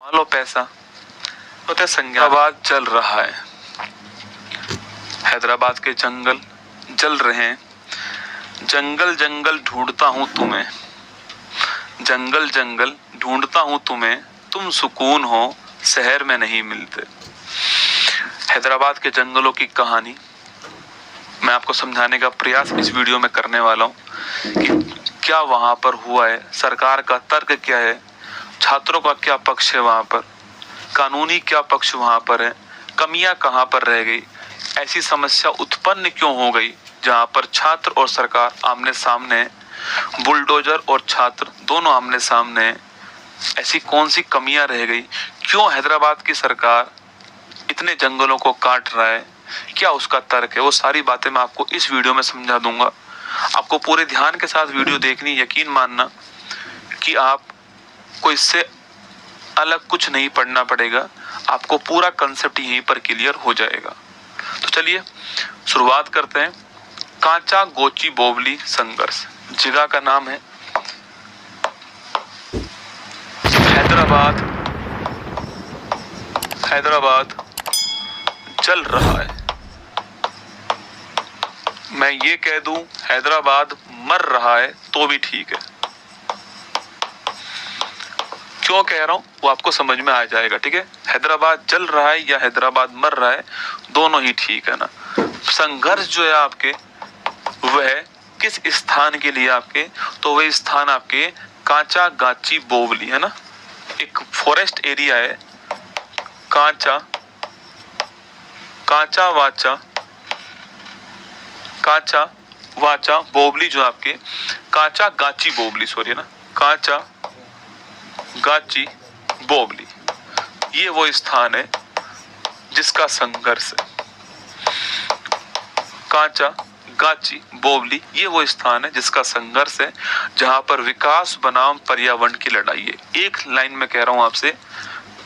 लो पैसा तो हैदराबाद जल रहा है। हैदराबाद के जंगल जल रहे हैं। जंगल जंगल ढूंढता हूं तुम्हें, जंगल जंगल ढूंढता हूं तुम्हें, तुम सुकून हो शहर में नहीं मिलते। हैदराबाद के जंगलों की कहानी मैं आपको समझाने का प्रयास इस वीडियो में करने वाला हूं कि क्या वहां पर हुआ है, सरकार का तर्क क्या है, छात्रों का क्या पक्ष है, वहां पर कानूनी क्या पक्ष वहां पर है, कमियां कहां पर रह गई, ऐसी समस्या उत्पन्न क्यों हो गई जहां पर छात्र और सरकार आमने सामने, बुलडोजर और छात्र दोनों आमने सामने, ऐसी कौन सी कमियां रह गई, क्यों हैदराबाद की सरकार इतने जंगलों को काट रहा है, क्या उसका तर्क है, वो सारी बातें मैं आपको इस वीडियो में समझा दूंगा। आपको पूरे ध्यान के साथ वीडियो देखनी, यकीन मानना कि आपको इससे अलग कुछ नहीं पढ़ना पड़ेगा, आपको पूरा कंसेप्ट यहीं पर क्लियर हो जाएगा। तो चलिए शुरुआत करते हैं। कांचा गोची बोवली संघर्ष, जगह का नाम है हैदराबाद। हैदराबाद जल रहा है। मैं ये कह दूं हैदराबाद मर रहा है तो भी ठीक है। क्यों कह रहा हूं वो आपको समझ में आ जाएगा, ठीक है। हैदराबाद जल रहा है या हैदराबाद मर रहा है, दोनों ही ठीक है ना। संघर्ष जो है आपके वह किस स्थान के लिए आपके, तो वह स्थान आपके कांचा गाची बोवली है ना, एक फॉरेस्ट एरिया है। कांचा कांचा वाचा कांचा वाचा बोवली जो आपके कांचा गाची बोवली, सॉरी ना, कांचा गाची बोवली, ये वो स्थान है जिसका संघर्ष है। कांचा गाची बोवली ये वो स्थान है जिसका संघर्ष है, जहां पर विकास बनाम पर्यावरण की लड़ाई है। एक लाइन में कह रहा हूं आपसे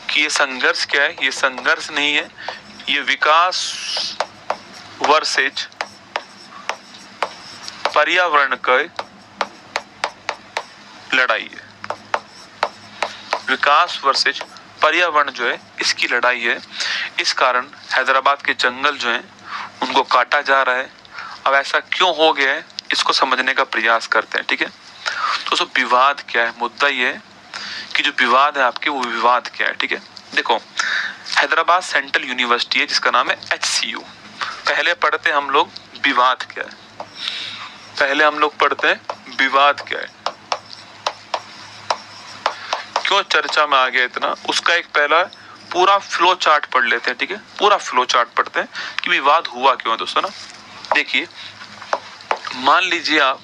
कि ये संघर्ष क्या है, ये संघर्ष नहीं है, ये विकास वर्सेज पर्यावरण की लड़ाई है। विकास वर्सेज पर्यावरण जो है इसकी लड़ाई है। इस कारण हैदराबाद के जंगल जो हैं उनको काटा जा रहा है। अब ऐसा क्यों हो गया है इसको समझने का प्रयास करते हैं, ठीक है। तो विवाद क्या है, मुद्दा ये है कि जो विवाद है आपके वो विवाद क्या है, ठीक है। देखो हैदराबाद सेंट्रल यूनिवर्सिटी है जिसका नाम है HCU। पहले पढ़ते हम लोग विवाद क्या है, पहले हम लोग पढ़ते हैं विवाद क्या है। क्यों चर्चा में आ गया इतना, उसका एक पहला पूरा फ्लो चार्ट पढ़ लेते हैं, ठीक है। पूरा फ्लो चार्ट पढ़ते हैं कि विवाद हुआ क्यों है दोस्तों ना। देखिए मान लीजिए आप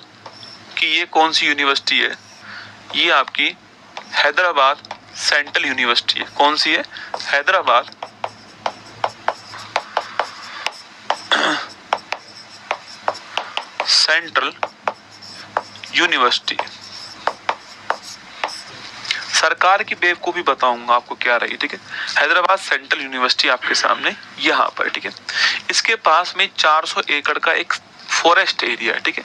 कि ये कौन सी यूनिवर्सिटी है, ये आपकी हैदराबाद सेंट्रल यूनिवर्सिटी है। कौन सी है, हैदराबाद सेंट्रल यूनिवर्सिटी। सरकार की बेवकूफी बताऊंगा आपको क्या रही, ठीक है। हैदराबाद सेंट्रल यूनिवर्सिटी आपके सामने यहाँ पर, ठीक है। इसके पास में 400 एकड़ का एक फॉरेस्ट एरिया है, ठीक है।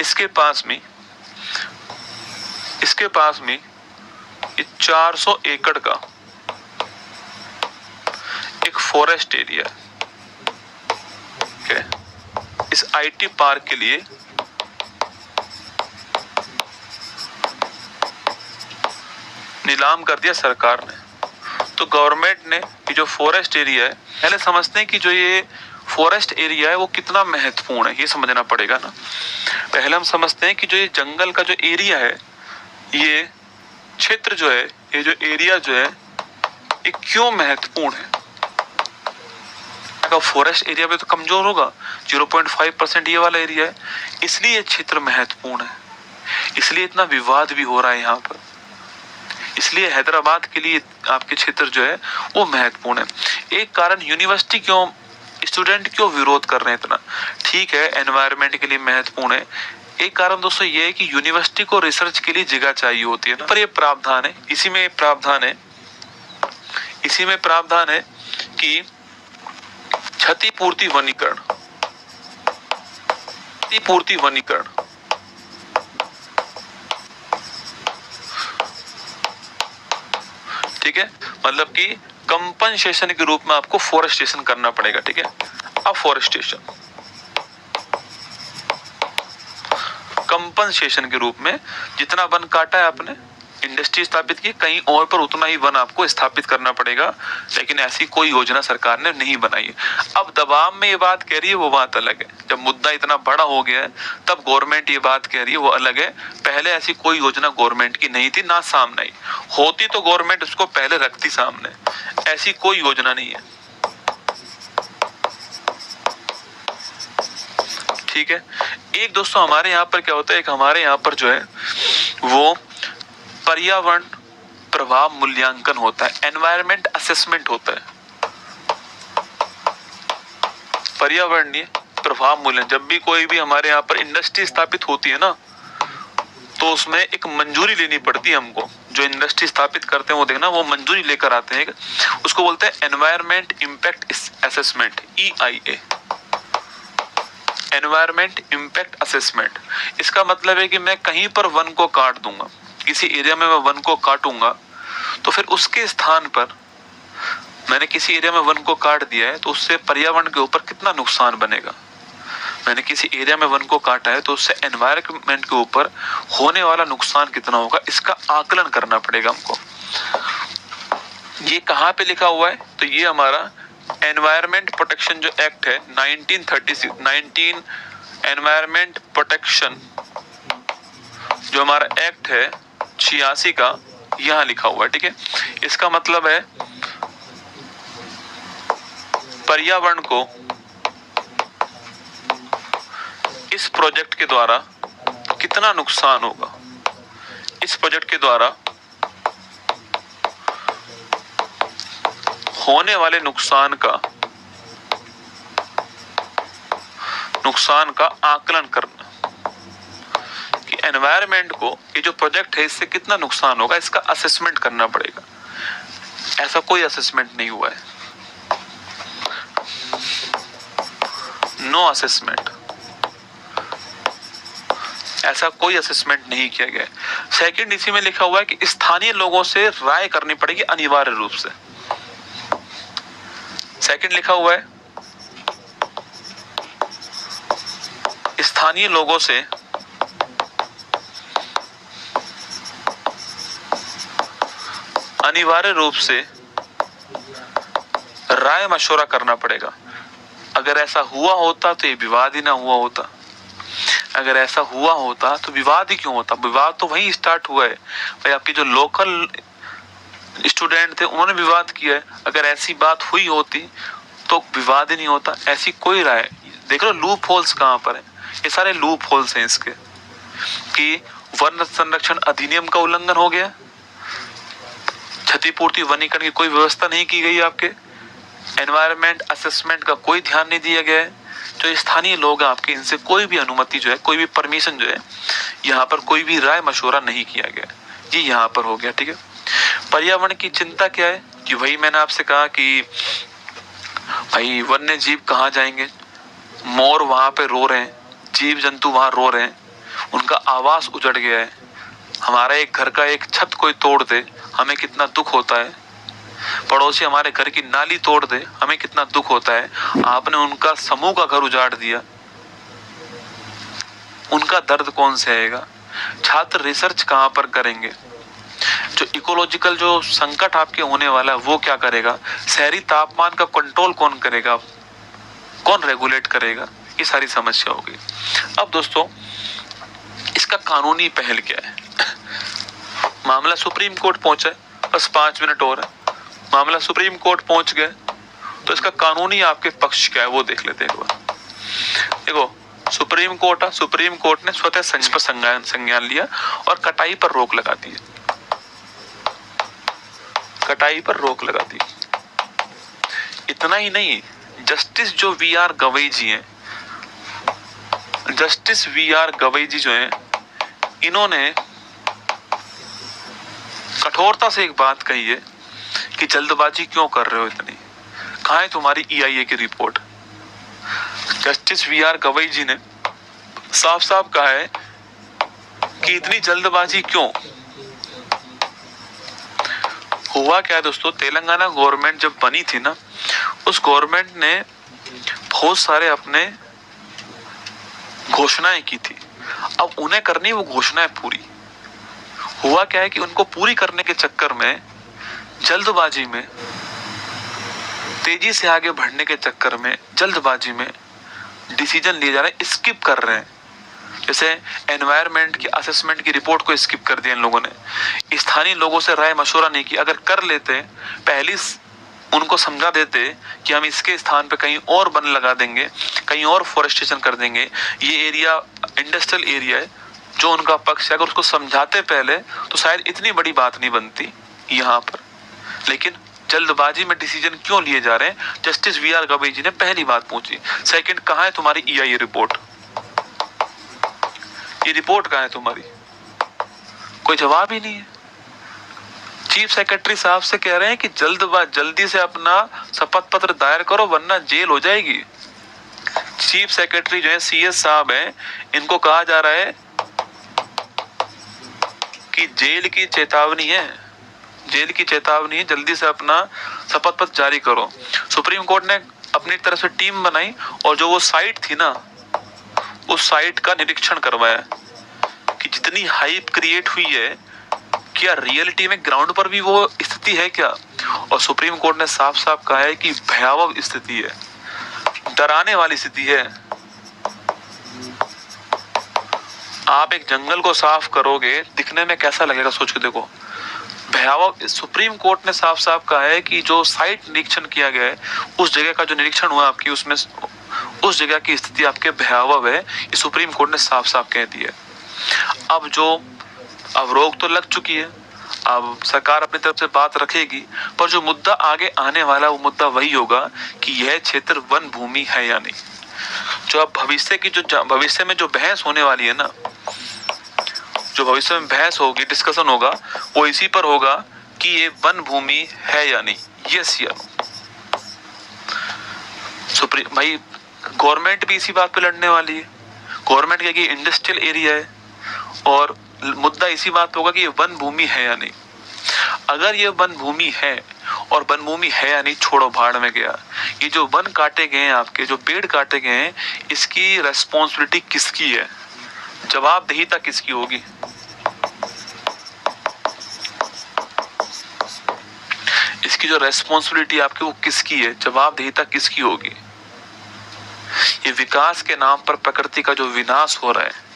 इसके पास में ये 400 एकड़ का एक फॉरेस्ट एरिया है, ठीक है। इस IT पार्क के लिए नीलाम कर दिया सरकार ने। तो गवर्नमेंट ने ये जो फॉरेस्ट एरिया है, पहले समझते हैं कि जो ये फॉरेस्ट एरिया है वो कितना महत्वपूर्ण है, ये समझना पड़ेगा ना। पहले हम समझते हैं कि जो ये जंगल का जो एरिया है, ये क्षेत्र जो है, ये जो एरिया जो है ये क्यों महत्वपूर्ण है। फॉरेस्ट एरिया में तो कमजोर होगा, 0.5% ये वाला एरिया है, इसलिए ये क्षेत्र महत्वपूर्ण है, इसलिए इतना विवाद भी हो रहा है यहाँ पर। इसलिए हैदराबाद के लिए आपके क्षेत्र जो है वो महत्वपूर्ण है। एक कारण यूनिवर्सिटी क्यों, स्टूडेंट क्यों विरोध कर रहे हैं इतना, ठीक है एनवायरनमेंट के लिए महत्वपूर्ण है। एक कारण दोस्तों ये है कि यूनिवर्सिटी को रिसर्च के लिए जगह चाहिए होती है ना, पर ये प्रावधान है, इसी में प्रावधान है कि क्षतिपूर्ति वनीकरण, ठीक है। मतलब कि कंपनसेशन के रूप में आपको फॉरेस्टेशन करना पड़ेगा, ठीक है। अब फॉरेस्टेशन कंपनसेशन के रूप में जितना वन काटा है आपने, इंडस्ट्री स्थापित की, कहीं और पर उतना ही वन आपको स्थापित करना पड़ेगा, लेकिन ऐसी कोई योजना सरकार ने नहीं बनाई है। अब दबाव में ये बात कह रही है, वो बात अलग है। जब मुद्दा इतना बड़ा हो गया है तब गवर्नमेंट ये बात कह रही है, वो अलग है। पहले ऐसी कोई योजना गवर्नमेंट की नहीं थी, ना सामने आई होती तो गवर्नमेंट उसको पहले रखती सामने। ऐसी कोई योजना नहीं है, ठीक है। एक दोस्तों हमारे यहाँ पर क्या होता है, एक हमारे यहाँ पर जो है वो पर्यावरण प्रभाव मूल्यांकन होता है, एनवायरमेंट असेसमेंट होता है। पर्यावरणीय प्रभाव मूल्यांकन, जब भी कोई भी हमारे यहाँ पर इंडस्ट्री स्थापित होती है ना, तो उसमें एक मंजूरी लेनी पड़ती है हमको। जो इंडस्ट्री स्थापित करते हैं वो देखना, वो मंजूरी लेकर आते हैं, उसको बोलते हैं environment impact assessment, EIA, environment impact assessment. इसका मतलब है कि मैं कहीं पर वन को काट दूंगा, किसी एरिया में मैं वन को काटूंगा, तो फिर उसके स्थान पर मैंने किसी एरिया में वन को काट दिया है तो उससे पर्यावरण के ऊपर कितना नुकसान बनेगा। मैंने किसी एरिया में वन को काटा है तो उससे एनवायरनमेंट के ऊपर होने वाला नुकसान कितना होगा, इसका आकलन करना पड़ेगा हमको। ये कहाँ पे लिखा हुआ है, तो ये हमारा एनवायरमेंट प्रोटेक्शन जो एक्ट है 1936 एनवायरमेंट प्रोटेक्शन जो हमारा एक्ट है 86 का, यहां लिखा हुआ है, ठीक है। इसका मतलब है पर्यावरण को इस प्रोजेक्ट के द्वारा कितना नुकसान होगा, इस प्रोजेक्ट के द्वारा होने वाले नुकसान का आकलन करना, कि एनवायरनमेंट को ये जो प्रोजेक्ट है इससे कितना नुकसान होगा, इसका असेसमेंट करना पड़ेगा। ऐसा कोई असेसमेंट नहीं हुआ है, नो असेसमेंट, ऐसा कोई असेसमेंट नहीं किया गया। सेकंड इसी में लिखा हुआ है कि स्थानीय लोगों से राय करनी पड़ेगी अनिवार्य रूप से। सेकंड लिखा हुआ है स्थानीय लोगों से अनिवार्य रूप से राय मशवरा करना पड़ेगा। अगर ऐसा हुआ होता तो ये विवाद ही ना हुआ होता, अगर ऐसा हुआ होता तो विवाद ही क्यों होता। विवाद तो वहीं स्टार्ट हुआ है भाई, आपके जो लोकल स्टूडेंट थे उन्होंने विवाद किया है। अगर ऐसी बात हुई होती तो विवाद ही नहीं होता। ऐसी कोई राय, देख लो लूप होल्स कहां पर है, ये सारे लूप होल्स हैं इसके, कि वन संरक्षण अधिनियम का उल्लंघन हो गया, क्षतिपूर्ति वनीकरण की कोई व्यवस्था नहीं की गई, आपके एनवायरमेंट असेसमेंट का कोई ध्यान नहीं दिया गया है, जो स्थानीय लोग हैं आपके इनसे कोई भी अनुमति जो है, कोई भी परमिशन जो है, यहाँ पर कोई भी राय मशवरा नहीं किया गया, ये यहाँ पर हो गया, ठीक है। पर्यावरण की चिंता क्या है कि वही मैंने आपसे कहा कि भाई वन्य जीव कहाँ जाएंगे, मोर वहां पे रो रहे हैं, जीव जंतु वहां रो रहे हैं, उनका आवास उजड़ गया है। हमारा एक घर का एक छत कोई तोड़ दे हमें कितना दुख होता है, पड़ोसी हमारे घर की नाली तोड़ दे हमें कितना दुख होता है। आपने उनका समूह का घर उजाड़ दिया, उनका दर्द कौन सहेगा। छात्र रिसर्च कहां पर करेंगे, जो इकोलॉजिकल जो संकट आपके होने वाला है वो क्या करेगा, शहरी तापमान का कंट्रोल कौन करेगा, कौन रेगुलेट करेगा, ये सारी समस्या होगी। अब दोस्तों इसका कानूनी पहल क्या है, मामला सुप्रीम कोर्ट पहुंचा है, बस 5 मिनट और है, मामला सुप्रीम कोर्ट पहुंच गए, तो इसका कानूनी आपके पक्ष क्या है वो देख लेते हैं एक बार। देखो सुप्रीम कोर्ट ने स्वतः संज्ञान लिया और कटाई पर रोक लगा दी, कटाई पर रोक लगा दी। इतना ही नहीं, जस्टिस जो VR गवई जी हैं, जस्टिस VR गवई जी जो हैं, इन्होंने कठोरता से एक बात कही है कि जल्दबाजी क्यों कर रहे हो इतनी, कहाँ है तुम्हारी EIA की रिपोर्ट। जस्टिस VR गवई जी ने साफ साफ कहा है कि इतनी जल्दबाजी क्यों, हुआ क्या है दोस्तों, तेलंगाना गवर्नमेंट जब बनी थी ना, उस गवर्नमेंट ने बहुत सारे अपने घोषणाएं की थी। अब उन्हें करनी वो घोषणाएं पूरी। हुआ क्या है कि उनको पूरी करने के चक्कर में, जल्दबाजी में, तेजी से आगे बढ़ने के चक्कर में, जल्दबाजी में डिसीजन लिए जा रहे हैं, स्किप कर रहे हैं। जैसे एनवायरनमेंट की असेसमेंट की रिपोर्ट को स्किप कर दिया इन लोगों ने। स्थानीय लोगों से राय मशवरा नहीं की। अगर कर लेते, पहले उनको समझा देते कि हम इसके स्थान पे कहीं और वन लगा देंगे, कहीं और फॉरेस्टेशन कर देंगे, ये एरिया इंडस्ट्रियल एरिया है, जो उनका पक्ष है, अगर उसको समझाते पहले तो शायद इतनी बड़ी बात नहीं बनती यहाँ पर। लेकिन जल्दबाजी में डिसीजन क्यों लिए जा रहे हैं? Justice VR. गवई जी ने पहली बात पूछी। सेकंड, कहाँ है तुम्हारी EIA रिपोर्ट? ये रिपोर्ट कहाँ है तुम्हारी? कोई जवाब ही नहीं है। चीफ सेक्रेटरी साहब से कह रहे हैं कि जल्दी से अपना शपथ पत्र दायर करो वरना जेल हो जाएगी। चीफ सेक्रेटरी जो है CS साहब हैं, इनको कहा जा रहा है कि जेल की चेतावनी है, जेल की चेतावनी है, जल्दी से अपना शपथ पत्र जारी करो। सुप्रीम कोर्ट ने अपनी तरफ से टीम बनाई और जो वो साइट थी ना, उस साइट का निरीक्षण करवाया कि जितनी हाइप क्रिएट हुई है, क्या रियलिटी में ग्राउंड पर भी वो स्थिति है क्या? और सुप्रीम कोर्ट ने साफ साफ कहा है कि भयावह स्थिति है, डराने वाली स्थिति है। आप एक जंगल को साफ करोगे, दिखने में कैसा लगेगा सोच के देखो, भयावह। सुप्रीम कोर्ट ने साफ साफ कहा है कि जो साइट निरीक्षण किया गया है, उस जगह का जो निरीक्षण हुआ आपकी, उसमें उस जगह की स्थिति आपके भयावह है। ये सुप्रीम कोर्ट ने साफ साफ कह दिया। अब रोक तो लग चुकी है, अब सरकार अपनी तरफ से बात रखेगी, पर जो मुद्दा आगे आने वाला वो मुद्दा वही होगा कि यह क्षेत्र वन भूमि है या नहीं। जो अब भविष्य में जो बहस होने वाली है ना, जो भविष्य में बहस होगी, डिस्कशन होगा, वो इसी पर होगा कि ये वन भूमि है या नहीं, यस या नो। सुप्रीम भाई, गवर्नमेंट भी इसी बात पे लड़ने वाली है। गवर्नमेंट कहेगी इंडस्ट्रियल एरिया है और मुद्दा इसी बात पे होगा कि ये वन भूमि है या नहीं। अगर ये वन भूमि है, और वन भूमि है या नहीं छोड़ो, भाड़ में गया। ये जो वन काटे गए हैं, आपके जो पेड़ काटे गए हैं, इसकी रेस्पॉन्सिबिलिटी किसकी है? जवाबदेहिता किसकी होगी? इसकी जो रेस्पॉन्सिबिलिटी आपकी वो किसकी है? जवाबदेहिता किसकी होगी? ये विकास के नाम पर प्रकृति का जो विनाश हो रहा है,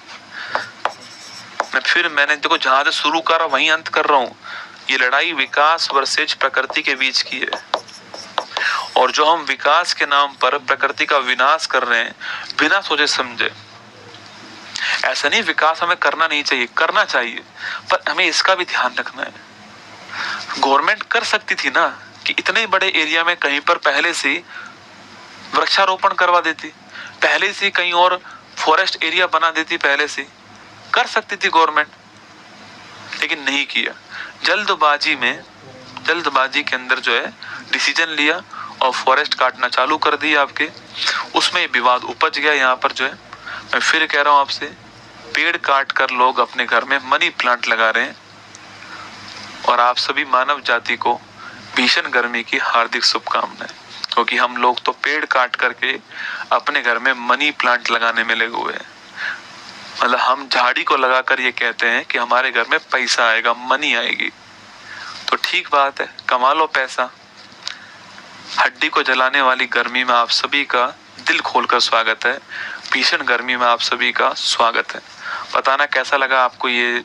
मैंने देखो जहां से शुरू करा वहीं अंत कर रहा हूं। ये लड़ाई विकास वर्सेज प्रकृति के बीच की है, और जो हम विकास के नाम पर प्रकृति का विनाश कर रहे हैं बिना सोचे समझे। ऐसा नहीं विकास हमें करना नहीं चाहिए, करना चाहिए, पर हमें इसका भी ध्यान रखना है। गवर्नमेंट कर सकती थी ना कि इतने बड़े एरिया में कहीं पर पहले से वृक्षारोपण करवा देती, पहले से कहीं और फॉरेस्ट एरिया बना देती, पहले से कर सकती थी गवर्नमेंट, लेकिन नहीं किया। जल्दबाजी के अंदर जो है डिसीजन लिया और फॉरेस्ट काटना चालू कर दिया आपके। उसमें विवाद उपज गया। यहाँ पर जो है, मैं फिर कह रहा हूँ आपसे, पेड़ काट कर लोग अपने घर में मनी प्लांट लगा रहे हैं, और आप सभी मानव जाति को भीषण गर्मी की हार्दिक शुभकामनाएं, क्योंकि हम लोग तो पेड़ काट करके अपने घर में मनी प्लांट लगाने में लगे हुए हैं। मतलब हम झाड़ी को लगाकर ये कहते हैं कि हमारे घर में पैसा आएगा, मनी आएगी। तो ठीक बात है, कमा लो पैसा। हड्डी को जलाने वाली गर्मी में आप सभी का दिल खोलकर स्वागत है। भीषण गर्मी में आप सभी का स्वागत है। बताना कैसा लगा आपको ये